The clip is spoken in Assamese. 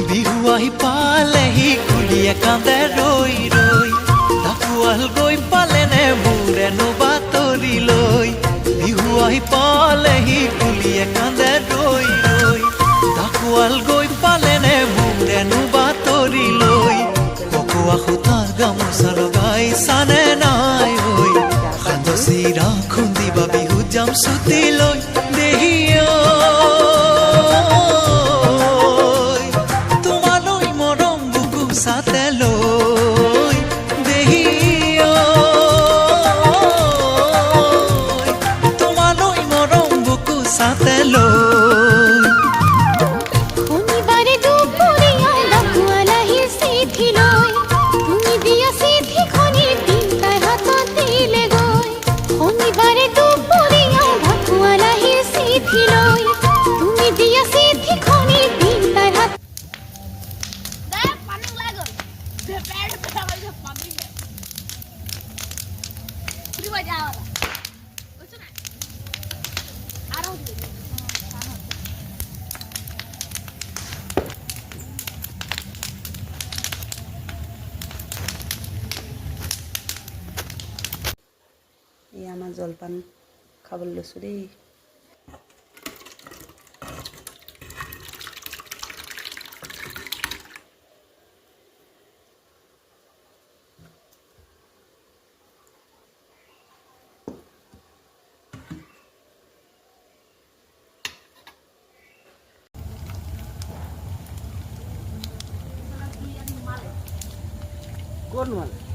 বিহু আহি পালেহি কুলিয়ে কান্দে ৰৈ ৰৈ ঢাকুৱাল গৈ পালেনে মোৰেনো বাতৰি লৈ বিহু আহি পালেহি কুলিয়ে কান্দে ৰৈ ৰৈ ঢাকুৱাল গৈ পালেনে মোৰেনো বাতৰি লৈ পকোৱা সূতাৰ গামোচা লগাই চানে নাই ঐ হাত চিৰা খুন্দিবা বিহু যাম ছুটি লৈ দেহিয়া সাতেলৈ দেহিয়া তোমালৈ মৰম বুকু সাতেলৈ শনিবাৰে দুপৰীয়া ঢাকুৱাল আহিল চিঠি লৈ তুমি দিয়া চিঠিখনি দিন তাইৰ হাতত দিলেগৈ শনিবাৰে দুপৰীয়া ঢাকুৱাল আহিল চিঠি লৈ তুমি দিয়া চিঠিখনি দিন তাইৰ হাতত এই আমাৰ জলপান খাবলৈ লৈছোঁ দেই। কোন মানে